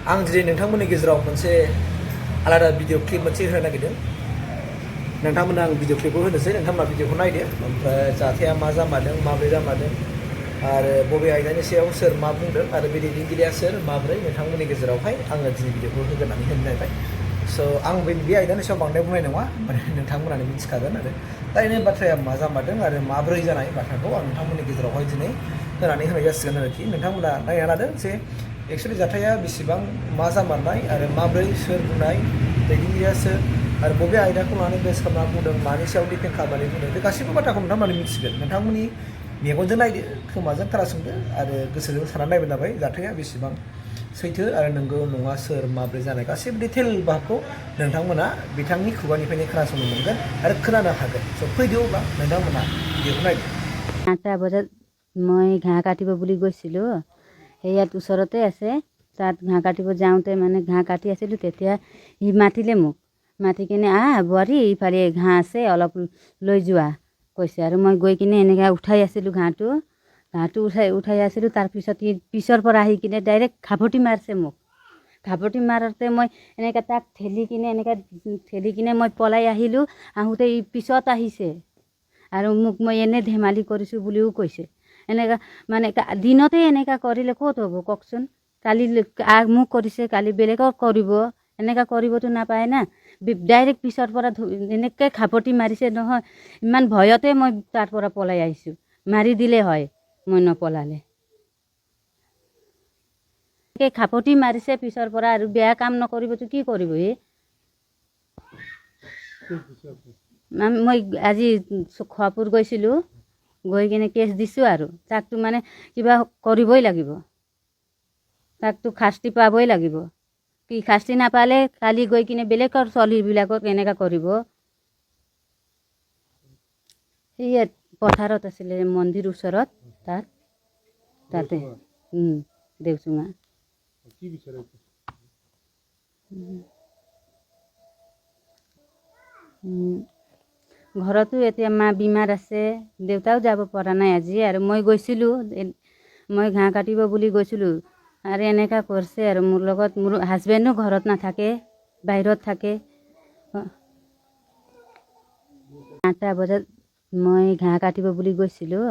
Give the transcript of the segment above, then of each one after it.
आं दिनै नोंथांमोननि गेजेराव मोनसे आलादा भिडिअ क्लिप मोनसे होनो नागिरदों। नोंथांमोननो आं भिडिअ क्लिपखौ होनोसै, नोंथांमोना भिडिअखौ नायदो, ओमफ्राय जाथाया मा जामारदों, माब्रै जामारदों, आरो बबे आयदानि सायाव सोर मा बुंदों आरो बे दैदेनगिरिया सोर, माब्रै, नोंथांमोननि गेजेरावहाय आङो दिनै भिडिअखौ होगोननानै होनो नागिरबाय। स' आं बे आयदानि सायाव बांद्राय बुंनाय नङा, माने नोंथांमोनानो मिथिखागोन आरो दा ओरैनो बाथ्राया मा जामारदों आरो माब्रै जानाय बाथ्राखौ आं नोंथांमोननि गेजेरावहाय दिनै होनानै होनाय जासिगोन आरोखि। नोंथांमोना नायना लादों जे एक्सुवेलि जाथाया बेसेबां मा जामारनाय आरो माब्रै, सोर बुंनाय, दैदेनगिरिया सोर, आरो बबे आयदाखौ लानानै बेस खालामना बुंदों, मानि सायाव डिपेन्ड खालामनानै बुंदों, बे गासैबो बाथ्राखौ नोंथांमोना मिथिगोन। नोंथांमोननि मेगनजों नायदो, खोमाजों खोनासंदो आरो गोसोजों साननानै नायबानो जाबाय जाथाया बेसेबां सैथो आरो नंगौ नङा, सोर माब्रै जानाय, गासैबो डिटेल बाहागखौ नोंथांमोना बिथांनि खुगानिफ्रायनो खोनासंनो मोनगोन आरो खोनानो हागोन। स' फैदो अब्ला नोंथांमोना भिडिअखौ नायदो। 8টা বজাত মই ঘাঁহ কাটিব বুলি গৈছিলোঁ। ইয়াত ওচৰতে আছে, তাত ঘাঁহ কাটিব যাওঁতে মানে ঘাঁহ কাটি আছিলোঁ, তেতিয়া সি মাতিলে মোক, মাতি কিনে বোৱাৰী ইফালে ঘাঁহ আছে অলপ লৈ যোৱা কৈছে। আৰু মই গৈ কিনে এনেকৈ উঠাই আছিলোঁ ঘাঁহটো উঠাই আছিলোঁ। তাৰপিছত সি পিছৰ পৰা আহি কিনে ডাইৰেক্ট ঘাপটি মাৰিছে মোক। ঘাপটি মাৰোঁতে মই এনেকৈ তাক ঠেলি কিনে মই পলাই আহিলোঁ। আহোঁতে ই পিছত আহিছে আৰু মোক মই এনে ধেমালি কৰিছোঁ বুলিও কৈছে। এনেকুৱা মানে দিনতে এনেকুৱা কৰিলে ক'ত হ'ব কওকচোন? কালি মোক কৰিছে, কালি বেলেগক কৰিব, এনেকুৱা কৰিবতো নাপায় না। ডাইৰেক্ট পিছৰ পৰা এনেকৈ ঘাপটি মাৰিছে নহয়, ইমান ভয়তে মই তাৰ পৰা পলাই আহিছোঁ। মাৰি দিলে হয়, মই নপলালে। ঘাপটি মাৰিছে পিছৰ পৰা, আৰু বেয়া কাম নকৰিবতো কি কৰিব হে? মই আজি খোৱাপুৰ গৈছিলোঁ, গৈ কিনে কেছ দিছোঁ আৰু তাকতো মানে কিবা কৰিবই লাগিব, তাকতো শাস্তি পাবই লাগিব। কি শাস্তি নাপালে কালি গৈ কিনে বেলেগৰ ছোৱালীবিলাকক এনেকুৱা কৰিব। ইয়াত পথাৰত আছিলে, মন্দিৰ ওচৰত, তাতে দেওচুঙা। ঘৰতো এতিয়া মা বেমাৰ আছে, দেউতাও যাব পৰা নাই আজি। আৰু মই গৈছিলোঁ, মই ঘাঁহ কাটিব বুলি গৈছিলোঁ, আৰু এনেকুৱা কৰিছে। আৰু মোৰ লগত মোৰ হাজবেণ্ডো ঘৰত নাথাকে, বাহিৰত থাকে। 8টা বজাত মই ঘাঁহ কাটিব বুলি গৈছিলোঁ।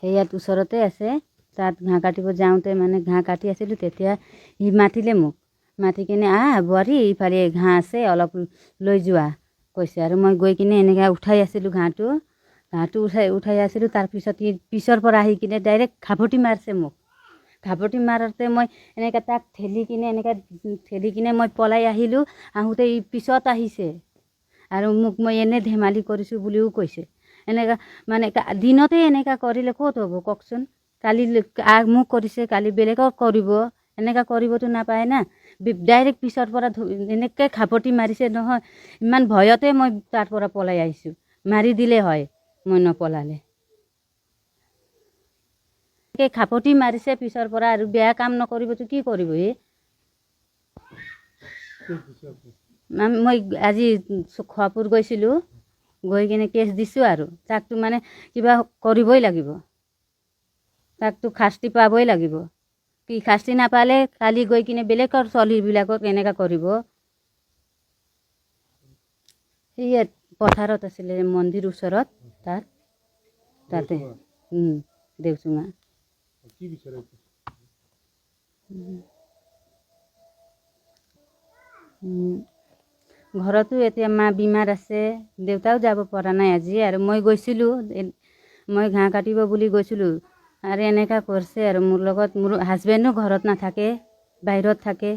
ইয়াত ওচৰতে আছে, তাত ঘাঁহ কাটিব যাওঁতে মানে ঘাঁহ কাটি আছিলোঁ, তেতিয়া সি মাতিলে মোক, মাতি কিনে বোৱাৰী ইফালে ঘাঁহ আছে অলপ লৈ যোৱা কৈছে। আৰু মই গৈ কিনে এনেকৈ উঠাই আছিলোঁ ঘাঁহটো উঠাই আছিলোঁ। তাৰপিছত সি পিছৰ পৰা আহি কিনে ডাইৰেক্ট ঘাপটি মাৰিছে মোক। ঘাপটি মাৰোঁতে মই এনেকৈ তাক ঠেলি কিনে মই পলাই আহিলোঁ। আহোঁতে ই পিছত আহিছে আৰু মোক মই এনে ধেমালি কৰিছোঁ বুলিও কৈছে। এনেকুৱা মানে দিনতে এনেকুৱা কৰিলে ক'ত হ'ব কওকচোন? কালি মোক কৰিছে, কালি বেলেগক কৰিব, এনেকুৱা কৰিবতো নাপায় না। ডাইৰেক্ট পিছৰ পৰা এনেকৈ ঘাপটি মাৰিছে নহয়, ইমান ভয়তে মই তাৰ পৰা পলাই আহিছোঁ। মাৰি দিলে হয়, মই নপলালে। ঘাপটি মাৰিছে পিছৰ পৰা, আৰু বেয়া কাম নকৰিবতো কি কৰিব হে? মই আজি খোৱাপুৰ গৈছিলোঁ, গৈ কিনে কেছ দিছোঁ আৰু তাকতো মানে কিবা কৰিবই লাগিব, তাকতো শাস্তি পাবই লাগিব। কি শাস্তি নাপালে কালি গৈ কিনে বেলেগৰ ছোৱালীবিলাকক এনেকুৱা কৰিব। ইয়াত পথাৰত আছিলে, মন্দিৰ ওচৰত, তাতে দেওচুঙা। ঘৰতো এতিয়া মা বেমাৰ আছে, দেউতাও যাব পৰা নাই আজি। আৰু মই গৈছিলোঁ, মই ঘাঁহ কাটিব বুলি গৈছিলোঁ, আৰু এনেকুৱা কৰিছে। আৰু মোৰ লগত মোৰ হাজবেণ্ডো ঘৰত নাথাকে, বাহিৰত থাকে।